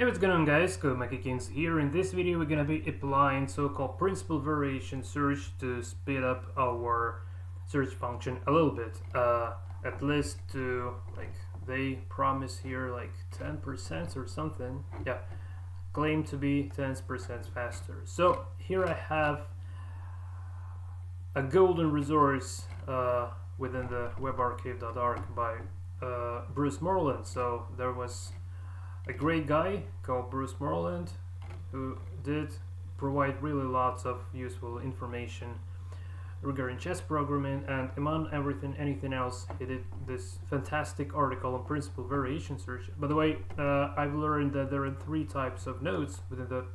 Hey, what's going on, guys? Kings here. In this video we're gonna be applying so-called principal variation search to speed up our search function a little bit, at least to, like, they promise here like 10% or something. Yeah, claim to be 10% faster. So here I have a golden resource within the webarchive.org by Bruce Moreland. So there was a great guy called Bruce Moreland who did provide really lots of useful information regarding chess programming, and among anything else, he did this fantastic article on principal variation search. By the way, I've learned that there are 3 types of nodes within the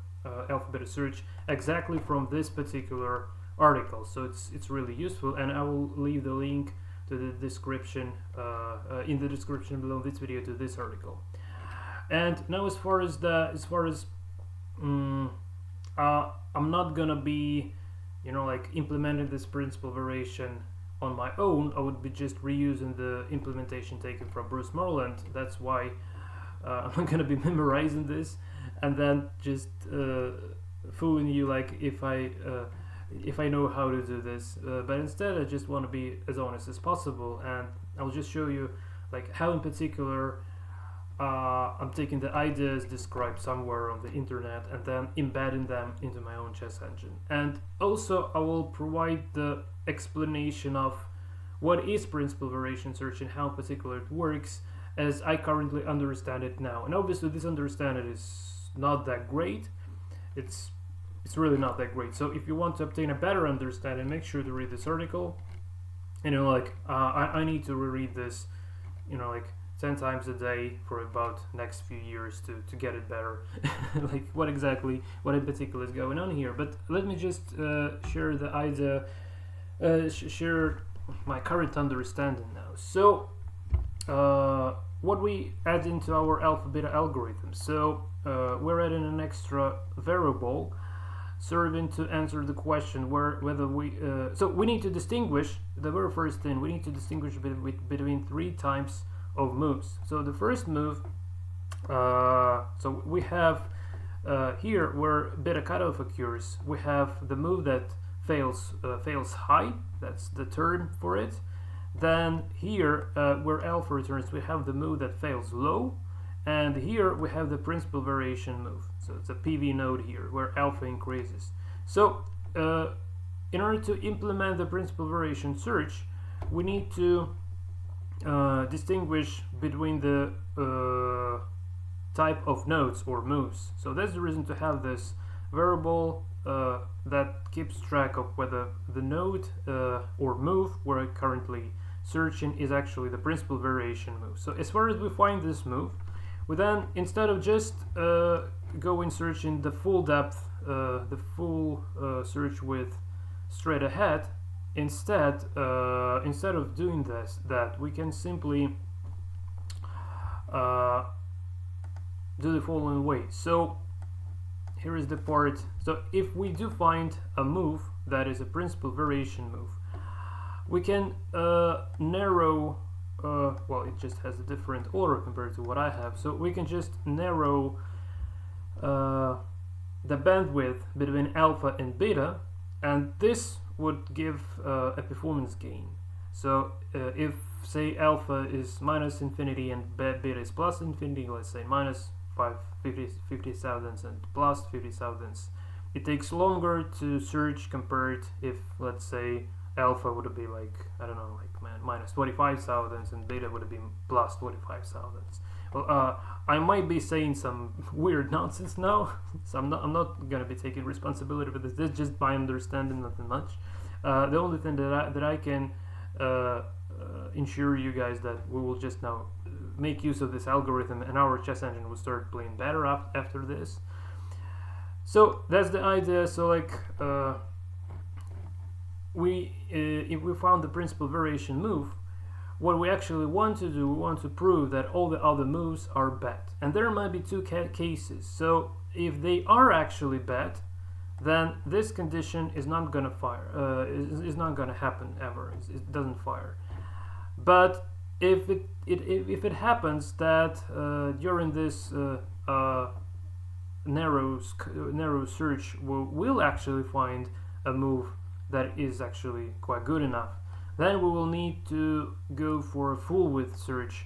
alphabet search exactly from this particular article, so it's really useful, and I will leave the link to the description in the description below this video to this article. And now, as far as I'm not gonna be, like, implementing this principal variation on my own. I would be just reusing the implementation taken from Bruce Moreland. That's why I'm not gonna be memorizing this and then just fooling you like if I know how to do this. But instead, I just want to be as honest as possible, and I'll just show you like how in particular I'm taking the ideas described somewhere on the internet and then embedding them into my own chess engine. And also I will provide the explanation of what is principal variation search and how in particular it works as I currently understand it now. And obviously this understanding is not that great. It's really not that great. So if you want to obtain a better understanding, make sure to read this article. I need to reread this, like 10 times a day for about next few years to get it better. Like what in particular is going on here. But let me just share the idea, share my current understanding now. So what we add into our alpha beta algorithm. So we're adding an extra variable serving to answer the question whether we so we need to distinguish the very first thing. We need to distinguish between 3 types of moves. So the first move, so we have here where beta cutoff occurs, we have the move that fails high. That's the term for it. Then here where alpha returns, we have the move that fails low, and here we have the principal variation move. So it's a PV node here where alpha increases. So in order to implement the principal variation search, we need to distinguish between the type of nodes or moves. So that's the reason to have this variable that keeps track of whether the node or move we're currently searching is actually the principal variation move. So as far as we find this move, we then, instead of just going searching the full depth, the full search width straight ahead, instead of doing that we can simply do the following way. So here is the part. So if we do find a move that is a principal variation move, we can narrow, well, it just has a different order compared to what I have, so we can just narrow the bandwidth between alpha and beta, and this would give a performance gain. So if, say, alpha is minus infinity and beta is plus infinity, let's say minus 50 thousandths and plus 50 thousandths, it takes longer to search compared if, let's say, alpha would be like, I don't know, like minus 25 thousandths and beta would be plus 25 thousandths. Well, I might be saying some weird nonsense now, so I'm not gonna be taking responsibility for this. This is just my understanding, nothing much. The only thing that I can ensure you guys that we will just now make use of this algorithm, and our chess engine will start playing better after this. So that's the idea. So like if we found the principal variation move, what we actually want to do, we want to prove that all the other moves are bad. And there might be 2 cases. So if they are actually bad, then this condition is not gonna fire, is not gonna happen ever. It doesn't fire. But if it happens that during this narrow search will actually find a move that is actually quite good enough, then we will need to go for a full width search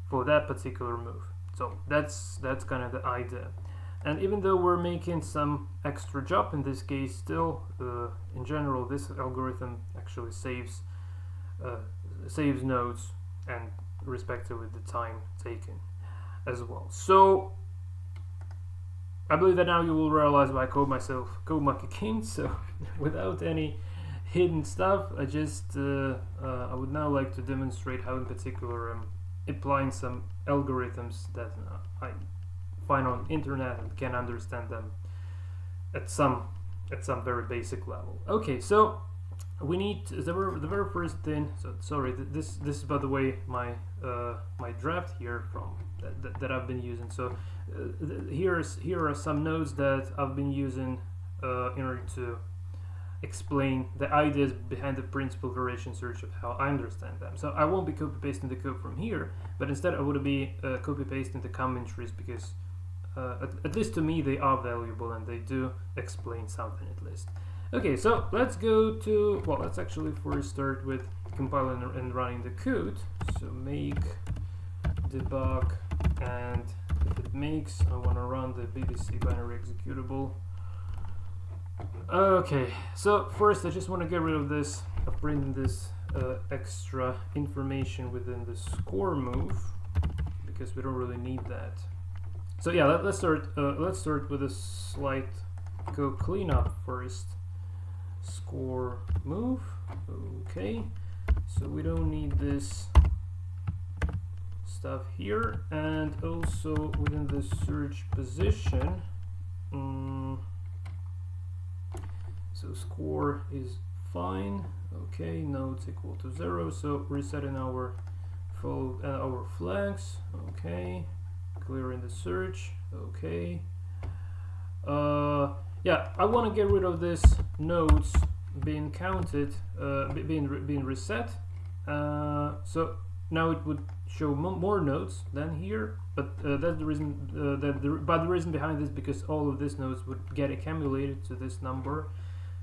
for that particular move. So that's kind of the idea. And even though we're making some extra job in this case, still in general this algorithm actually saves nodes and respectively the time taken as well. So I believe that now you will realize why I called myself Code Monkey King. So without any hidden stuff, I just I would now like to demonstrate how in particular I'm applying some algorithms that I find on internet and can understand them at some very basic level. Okay, so we need the very first thing. So sorry, this is by the way my my draft here from that I've been using. So here are some nodes that I've been using in order to explain the ideas behind the principal variation search of how I understand them. So I won't be copy pasting the code from here, but instead I would be copy pasting the commentaries because at least to me they are valuable and they do explain something at least. Okay, so let's go to, well, let's actually first start with compiling and running the code. So make debug, and if it makes, I want to run the BBC binary executable. Okay, so first I just want to get rid of this, of printing this extra information within the score move, because we don't really need that. So yeah, let's start with a slight code cleanup first. Score move. Okay, so we don't need this stuff here, and also within the search position. So score is fine. Okay, nodes equal to 0. So resetting our our flags. Okay, clearing the search. Okay. Yeah, I want to get rid of this nodes being counted, being reset. So now it would show more nodes than here, but that's the reason. But the reason behind this, because all of these nodes would get accumulated to this number.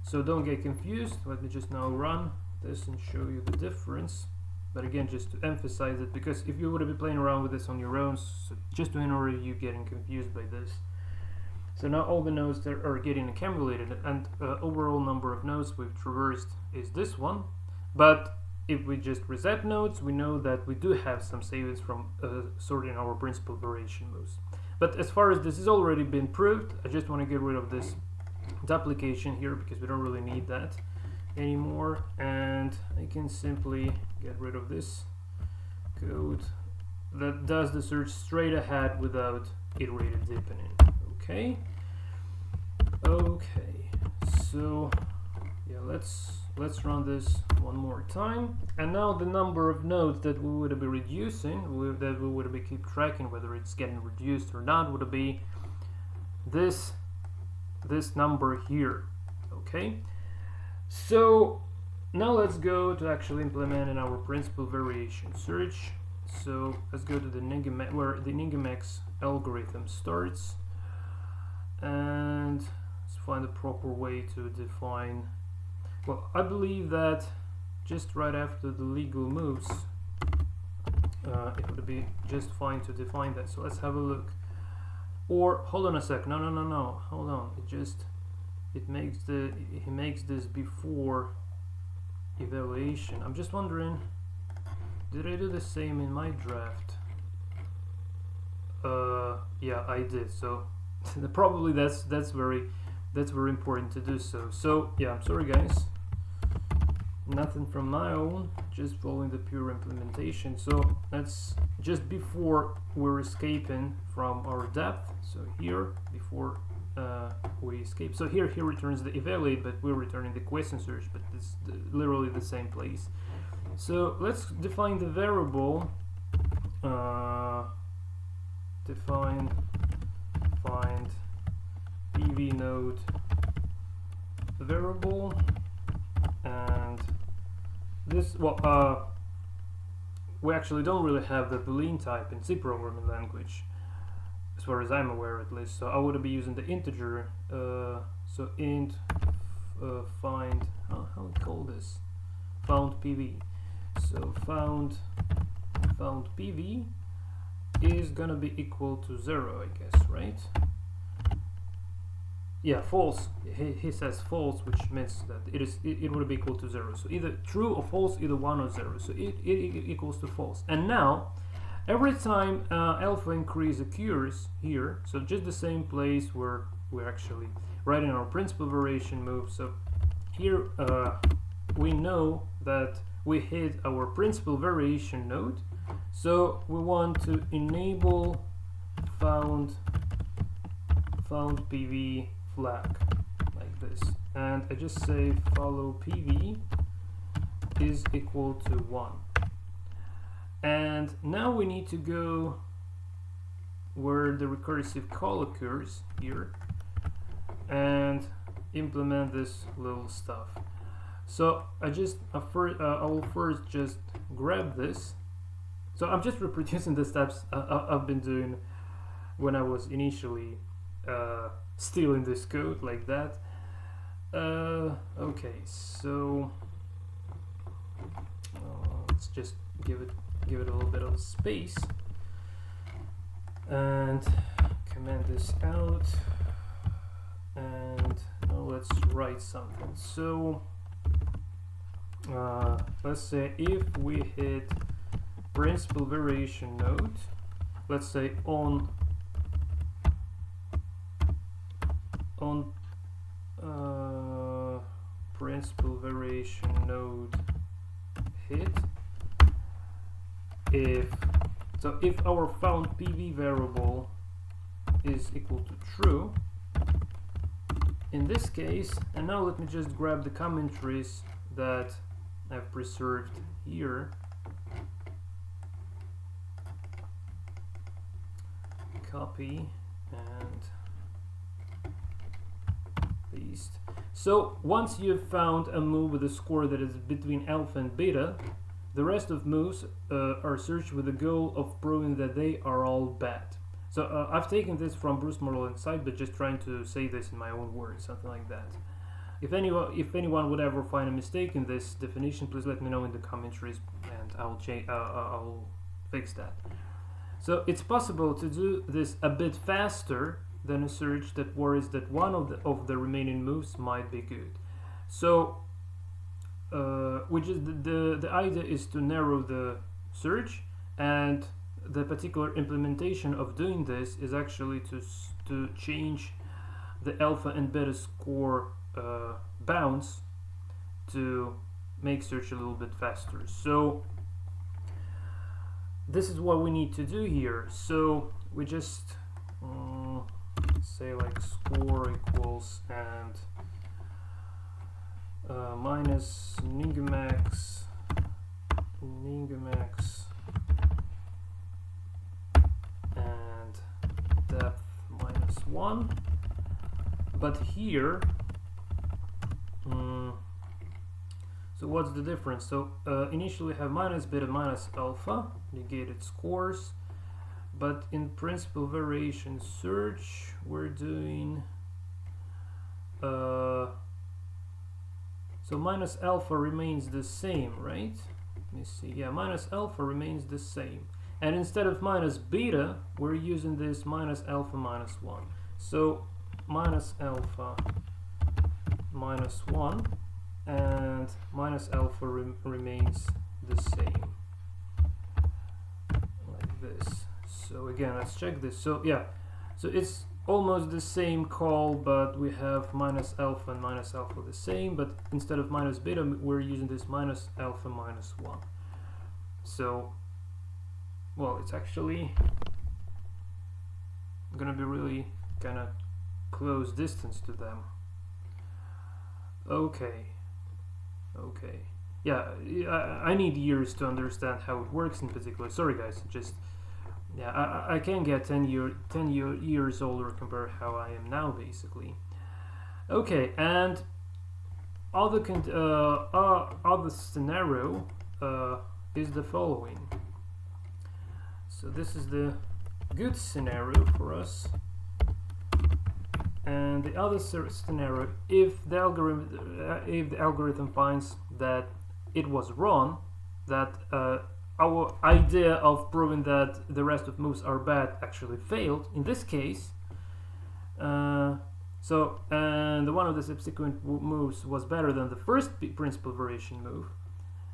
So don't get confused. Let me just now run this and show you the difference. But again, just to emphasize it, because if you would be playing around with this on your own, so just to ensure you getting confused by this. So now all the nodes that are getting accumulated, and overall number of nodes we've traversed is this one. But if we just reset nodes, we know that we do have some savings from sorting our principal variation moves. But as far as this has already been proved, I just want to get rid of this duplication here because we don't really need that anymore, and I can simply get rid of this code that does the search straight ahead without iterative deepening. Okay, so yeah, let's run this one more time, and now the number of nodes that we would be reducing, that we would be keep tracking whether it's getting reduced or not, would be this number here. Okay, so now let's go to actually implementing our principal variation search. So let's go to the where the Ningamex algorithm starts, and let's find the proper way to define. Well, I believe that just right after the legal moves, it would be just fine to define that. So let's have a look. Or hold on a sec. No. Hold on. He makes this before evaluation. I'm just wondering, did I do the same in my draft? Yeah, I did. So probably that's very important to do so. So yeah, I'm sorry guys. Nothing from my own, just following the pure implementation. So that's just before we're escaping from our depth. So here, before we escape. So here he returns the evaluate, but we're returning the question search, but it's literally the same place. So let's define the variable. Define find PV node variable, and this, well, we actually don't really have the Boolean type in C programming language. far as I'm aware at least. So I would be using the integer, so int find, how we call this, found PV. So found PV is gonna be equal to 0, I guess, right? Yeah, false. He says false, which means that it would be equal to 0. So either true or false, either 1 or 0. So it equals to false. And now, every time alpha increase occurs here, so just the same place where we're actually writing our principal variation move. So here we know that we hit our principal variation node. So we want to enable found PV flag like this, and I just say follow PV is equal to 1. And now we need to go where the recursive call occurs here and implement this little stuff. So I will first just grab this. So I'm just reproducing the steps I've been doing when I was initially stealing this code like that. Okay, so let's just give it a little bit of space and comment this out, and now let's write something. So let's say if we hit principal variation node, let's say on principal variation node hit, if our found PV variable is equal to true in this case. And now let me just grab the commentaries that I've preserved here, copy and paste. So once you've found a move with a score that is between alpha and beta, the rest of moves are searched with the goal of proving that they are all bad. So I've taken this from Bruce Moreland's site, but just trying to say this in my own words, something like that. If anyone would ever find a mistake in this definition, please let me know in the commentaries, and I'll fix that. So it's possible to do this a bit faster than a search that worries that one of the remaining moves might be good. So which is the idea is to narrow the search, and the particular implementation of doing this is actually to change the alpha and beta score bounds to make search a little bit faster. So this is what we need to do here. So we just say like score equals and minus ningmax and depth -1. But here, so what's the difference? So initially we have minus beta minus alpha, negated scores, but in principal variation search we're doing so minus alpha remains the same, right? Let me see. Yeah, minus alpha remains the same. And instead of minus beta, we're using this minus alpha -1. So minus alpha -1 and minus alpha remains the same. Like this. So again, let's check this. So yeah, so it's almost the same call, but we have minus alpha and minus alpha the same, but instead of minus beta we're using this minus alpha -1. So well, it's actually gonna be really kind of close distance to them. Okay, yeah, I need years to understand how it works in particular. Sorry guys, just yeah, I can get 10 years older compared to how I am now, basically. Okay, and other scenario is the following. So this is the good scenario for us. And the other scenario, if the algorithm finds that it was wrong, that our idea of proving that the rest of moves are bad actually failed. In this case, and one of the subsequent moves was better than the first principal variation move.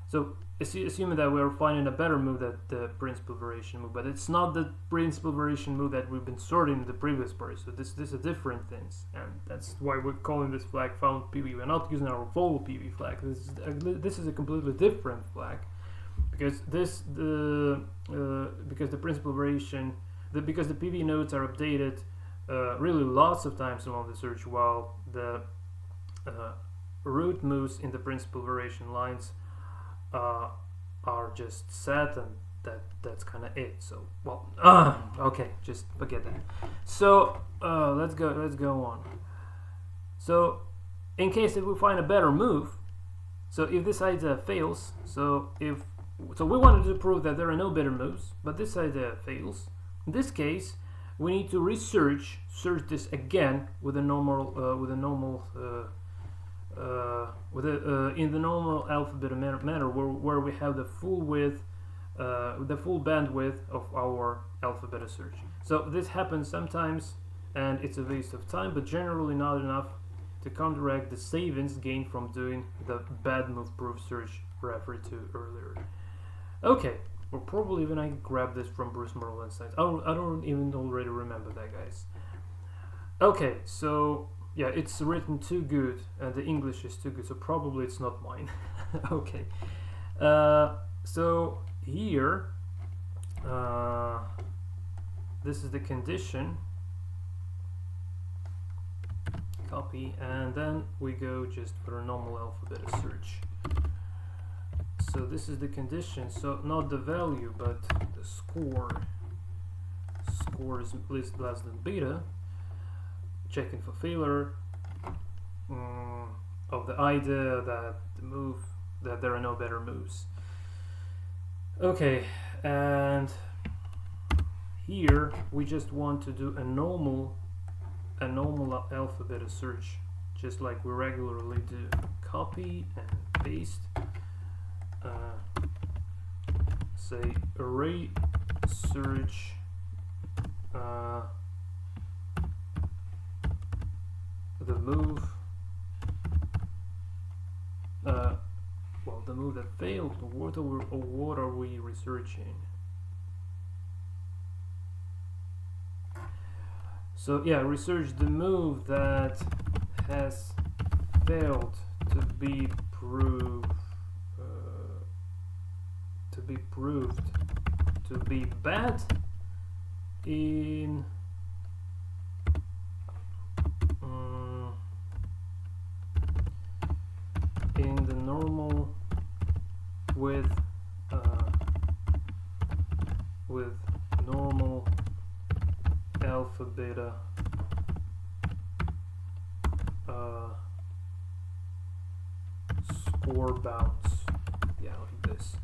So assuming that we're finding a better move than the principal variation move, but it's not the principal variation move that we've been sorting in the previous part. So this is different things, and that's why we're calling this flag found PV. We're not using our follow PV flag. This is a completely different flag, because because the principal variation, because the PV nodes are updated really lots of times along the search, while the root moves in the principal variation lines are just set, and that's kind of it. So well, okay, just forget that. So let's go on. So in case if we find a better move, so if this idea fails, so we wanted to prove that there are no better moves, but this idea fails. In this case, we need to search this again with a normal in the normal alphabet manner, where we have the full width, the full bandwidth of our alphabet search. So this happens sometimes, and it's a waste of time, but generally not enough to counteract the savings gained from doing the bad move proof search referred to earlier. Okay, or probably even I grabbed this from Bruce Moreland's site. I don't even already remember that, guys. Okay, so yeah, it's written too good, and the English is too good, so probably it's not mine. Okay, so here, this is the condition. Copy, and then we go just for a normal alphabet search. So this is the condition, so not the value, but the score. Score is less than beta. Checking for failure of the idea that there are no better moves. Okay, and here we just want to do a normal alphabet search, just like we regularly do. Copy and paste. Say array search the move the move that failed. What are we researching? So yeah, research the move that has failed to be proved to be bad in the normal with normal alpha beta score bounds. Yeah, like this.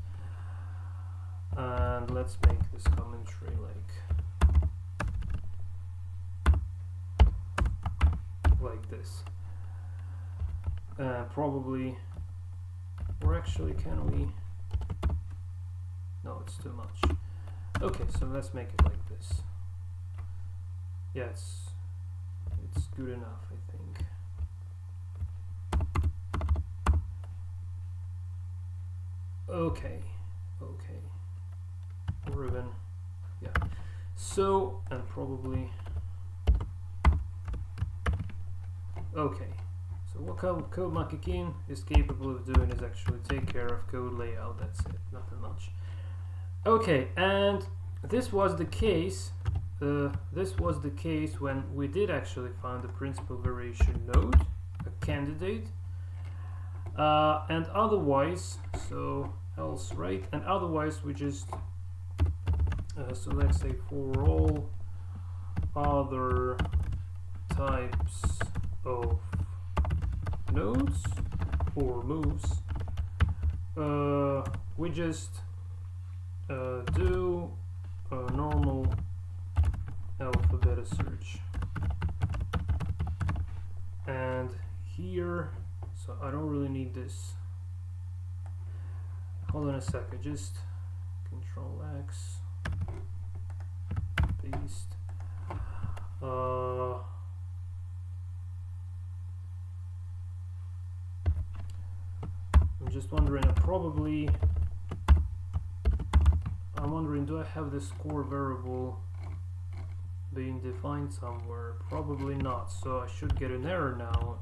And let's make this commentary like this. Probably, or actually, can we? No, it's too much. Okay, so let's make it like this. Yeah, it's good enough, I think. Okay. Ribbon. Yeah. So, and probably. Okay. So what Code Makikin is capable of doing is actually take care of code layout. That's it. Nothing much. Okay, and this was the case. This was the case when we did actually find the principal variation node, a candidate, and otherwise, so else, right? And otherwise, we just so let's say for all other types of nodes or moves, we just do a normal alphabet search. And here, so I don't really need this. Hold on a second, just Control X, paste. I'm just wondering, I'm wondering, do I have the score variable being defined somewhere? Probably not, so I should get an error now,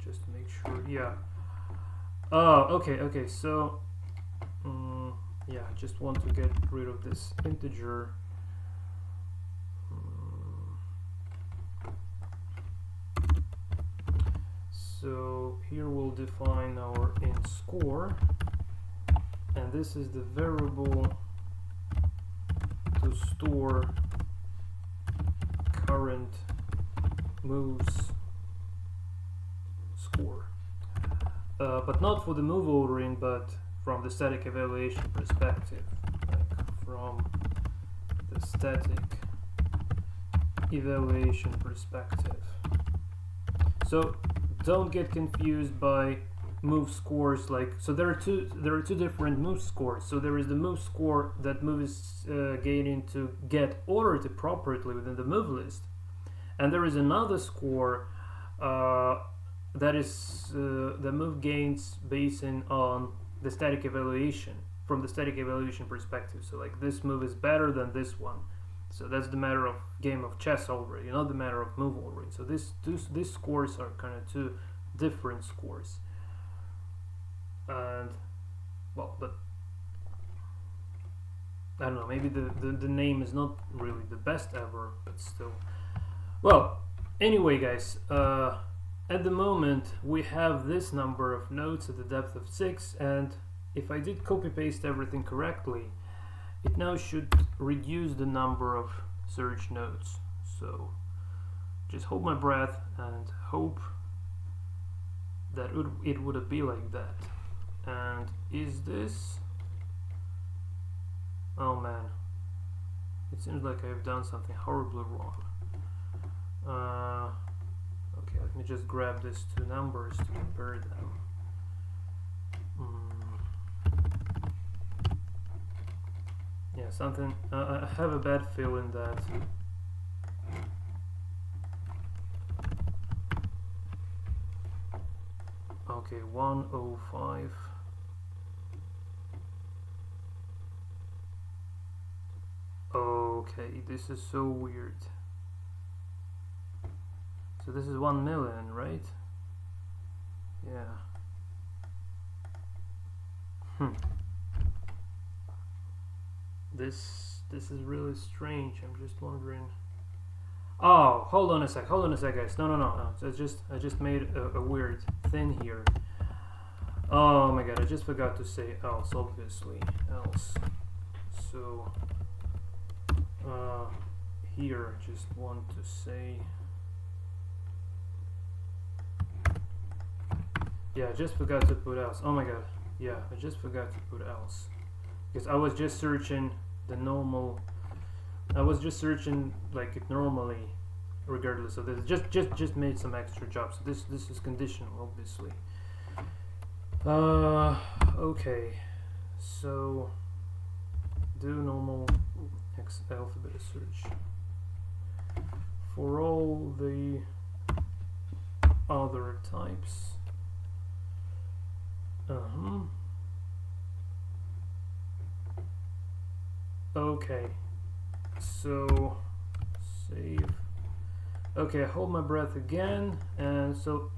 just to make sure. Yeah. Oh, okay, so yeah, I just want to get rid of this integer. So here we'll define our int score, and this is the variable to store current moves score, but not for the move ordering, but from the static evaluation perspective, like from the static evaluation perspective. So don't get confused by move scores. Like, so there are two different move scores. So there is the move score that move is gaining to get ordered appropriately within the move list, and there is another score that is the move gains based on the static evaluation, from the static evaluation perspective. So like, this move is better than this one. So that's the matter of game of chess already, not the matter of move ordering. So these scores are kind of two different scores. And well, but I don't know, maybe the name is not really the best ever, but still. Well, anyway guys, at the moment we have this number of nodes at the depth of 6, and if I did copy paste everything correctly, it now should reduce the number of search nodes. So just hold my breath and hope that it would be like that. And is this, oh man, it seems like I've done something horribly wrong. Okay, let me just grab these two numbers to compare them. Yeah, something, I have a bad feeling that okay, 105. Okay, this is so weird. So this is 1 million, right? Yeah. This is really strange. I'm just wondering. Oh, hold on a sec, guys. No. So I just made a weird thing here. Oh my god, I just forgot to say else, obviously. Else. So here I just want to say, yeah, I just forgot to put else. Oh my god. Yeah, I just forgot to put else. Because I was just searching the normal, I was just searching like it normally, regardless of this. Just made some extra jobs. So this is conditional, obviously. Okay, so do normal X alphabet search for all the other types. Okay, so save. Okay, hold my breath again, and so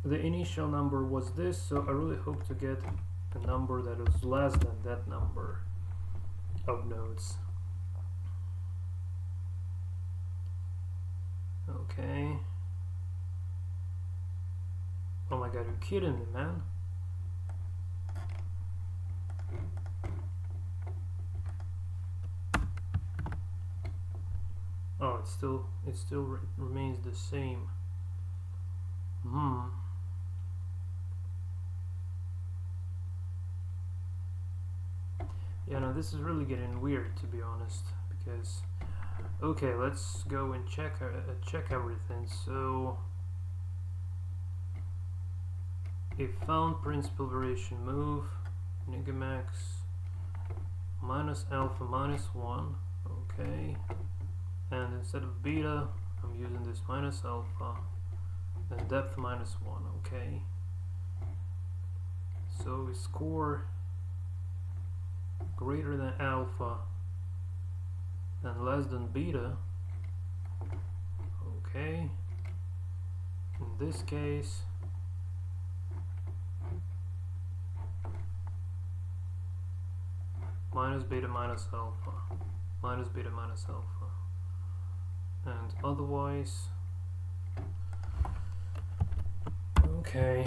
the initial number was this, so I really hope to get a number that is less than that number of nodes. Okay. Oh my god, you're kidding me, man. Oh, it still remains the same. Yeah, no, this is really getting weird, to be honest, because Okay, let's go and check everything. So a found principal variation move, Nigamax minus alpha minus 1. Okay, and instead of beta I'm using this minus alpha, and depth minus 1. Okay, so we score greater than alpha and less than beta. Okay, in this case minus beta minus alpha, minus beta minus alpha, and otherwise okay.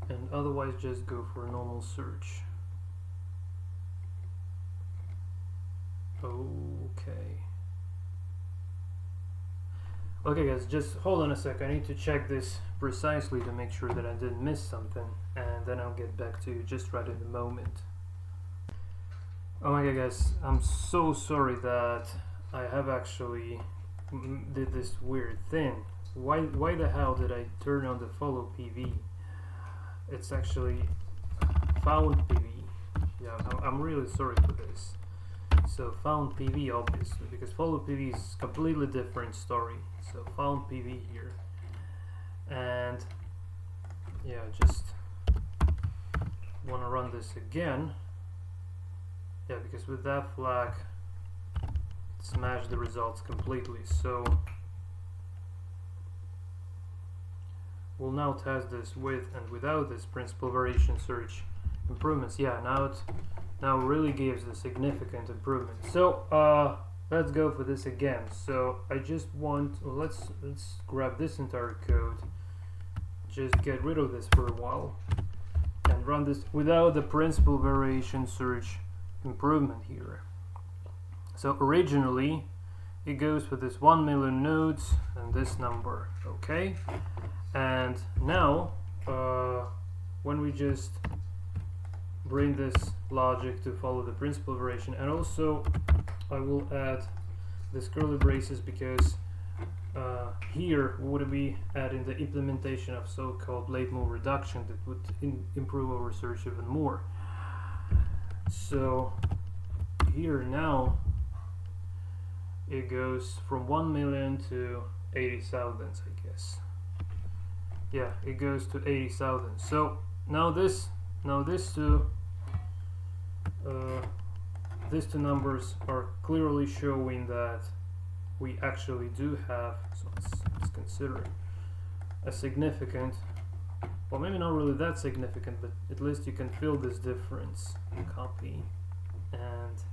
And otherwise just go for a normal search. Okay. Okay guys, just hold on a sec. I need to check this precisely to make sure that I didn't miss something, and then I'll get back to you just right in the moment. Oh my god guys, I'm so sorry that I have actually did this weird thing. Why the hell did I turn on the follow PV? It's actually found PV. Yeah, I'm really sorry for this. So found PV obviously, because follow PV is completely different story. So found PV here, and yeah, just want to run this again. Yeah, because with that flag it smashed the results completely. So we'll now test this with and without this principal variation search improvements. Yeah, now really gives a significant improvement. So let's go for this again. So I just want, let's grab this entire code, just get rid of this for a while, and run this without the principal variation search improvement here. So originally it goes for this 1 million nodes and this number. Okay, and now when we just bring this logic to follow the principal variation, and also I will add this curly braces because here we would be adding the implementation of so-called late move reduction that would improve our search even more. So here now it goes from 1 million to 80,000, I guess. Yeah, it goes to 80,000. So now these two numbers are clearly showing that we actually do have, so let's consider a significant, well, maybe not really that significant, but at least you can feel this difference. Copy and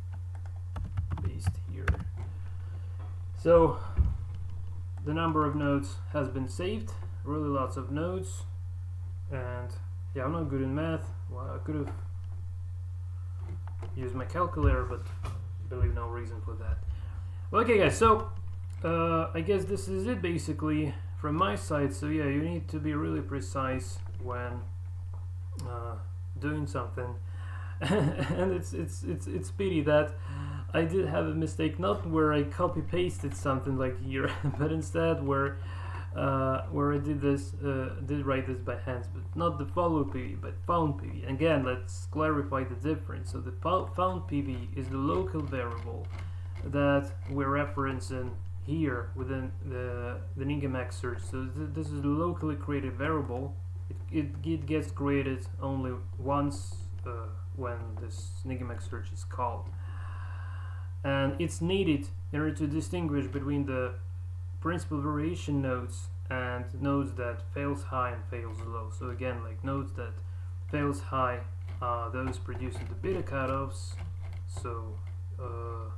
paste here. So the number of nodes has been saved, really lots of nodes, and yeah, I'm not good in math. Well, I could have used my calculator, but believe no reason for that. Okay guys, so I guess this is it basically from my side. So yeah, you need to be really precise when doing something, and it's pity that I did have a mistake, not where I copy pasted something like here, but instead where I did write this by hand, but not the follow PV, but found PV. Again, let's clarify the difference. So the found PV is the local variable that we're referencing here within the Nigamax search. So this is a locally created variable. It gets created only once when this Nigamax search is called, and it's needed in order to distinguish between the principal variation nodes and nodes that fails high and fails low. So again, like nodes that fails high, those producing the beta cutoffs. So oh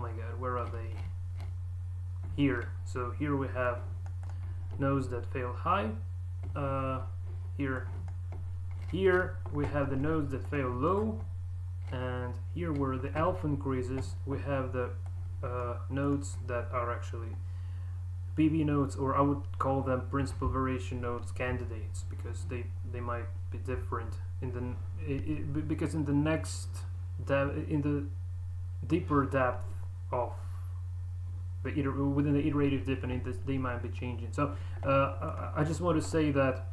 my god, where are they? Here. So here we have nodes that fail high. Here we have the nodes that fail low, and here where the alpha increases we have the nodes that are actually PV nodes, or I would call them principal variation nodes candidates, because they they might be different in the because in the next in the deeper depth of the within the iterative deepening, they might be changing. So I just want to say that,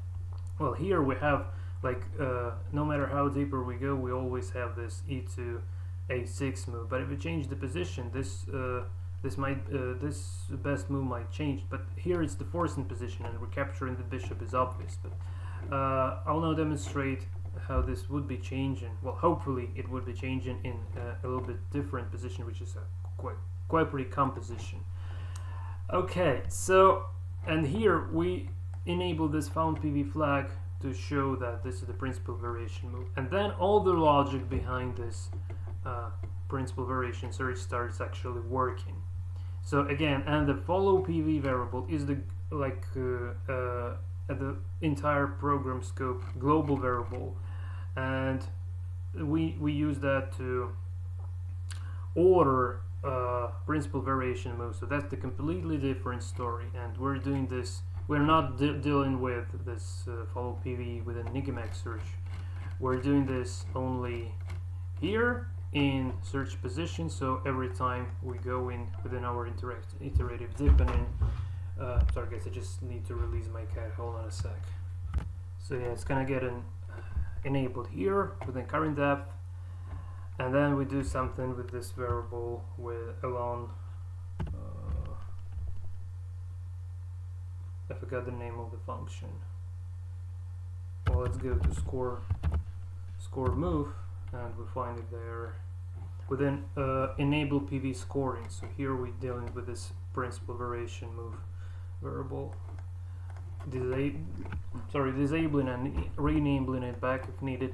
well, here we have like no matter how deeper we go, we always have this e to a6 move. But if we change the position, this best move might change. But here it's the forcing position, and recapturing the bishop is obvious. But I'll now demonstrate how this would be changing. Well, hopefully it would be changing in a little bit different position, which is a quite pretty composition. Okay, so, and here we enable this found PV flag to show that this is the principal variation move, and then all the logic behind this principal variation search starts actually working. So again, and the follow PV variable is the at the entire program scope global variable, and we use that to order principal variation moves. So that's the completely different story, and we're doing this. We're not dealing with this follow PV with an Nigimax search. We're doing this only here in search position. So every time we go in within our iterative deepening, sorry guys, I just need to release my cat. Hold on a sec. So yeah, it's gonna get enabled here within current depth, and then we do something with this variable with along. I forgot the name of the function. Well, let's go to score move, and we find it there within enable PV scoring. So here we're dealing with this principal variation move variable, disabling and re-enabling it back if needed.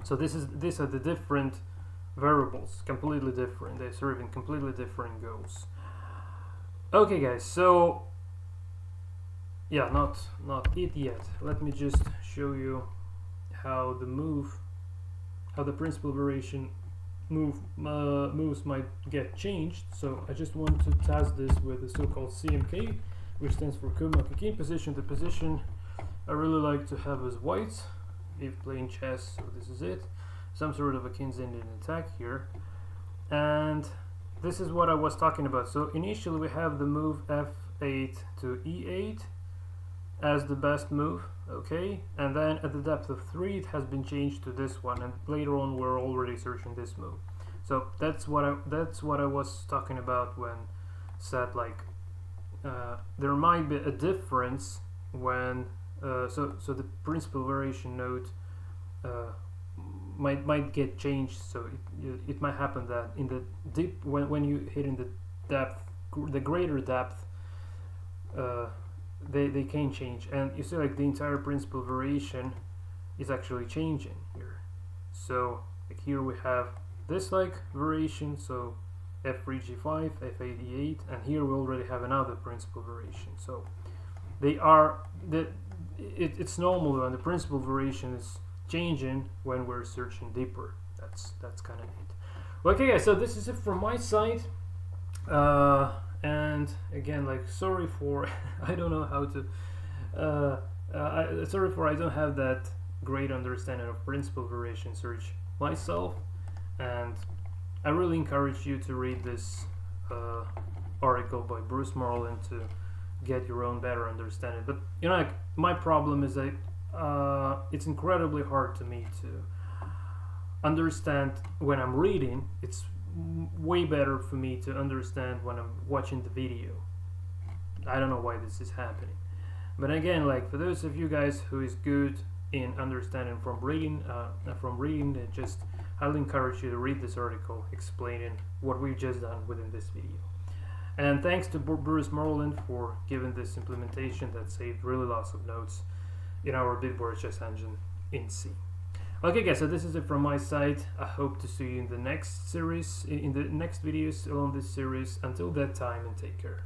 So these are the different variables, completely different. They're serving completely different goals. Okay, guys. So yeah, not it yet. Let me just show you how the principal variation moves might get changed. So I just want to test this with the so-called CMK, which stands for Kumaki position. The position I really like to have as white if playing chess. So this is it, some sort of a King's Indian attack here, and this is what I was talking about. So initially we have the move f8 to e8 as the best move, okay, and then at the depth of 3 it has been changed to this one, and later on we're already searching this move. So that's what I was talking about when said like there might be a difference when so the principal variation node might get changed. So it might happen that in the deep when you hit in the depth, the greater depth, they can change, and you see like the entire principal variation is actually changing here. So like here we have this like variation, so f3 g5, f8 e8, and here we already have another principal variation. So they are it's normal when the principal variation is changing when we're searching deeper. That's kind of neat. Okay, guys, so this is it from my side. And again, like, sorry for I don't know how to sorry for I don't have that great understanding of principal variation search myself, and I really encourage you to read this article by Bruce Moreland to get your own better understanding. But you know, like, my problem is that it's incredibly hard to me to understand when I'm reading. It's way better for me to understand when I'm watching the video. I don't know why this is happening, but again, like, for those of you guys who is good in understanding from reading, I just highly encourage you to read this article explaining what we've just done within this video. And thanks to Bruce Moreland for giving this implementation that saved really lots of notes in our Bitboard chess engine in C. Okay, guys, so this is it from my side. I hope to see you in the next series, in the next videos along this series. Until that time, and take care.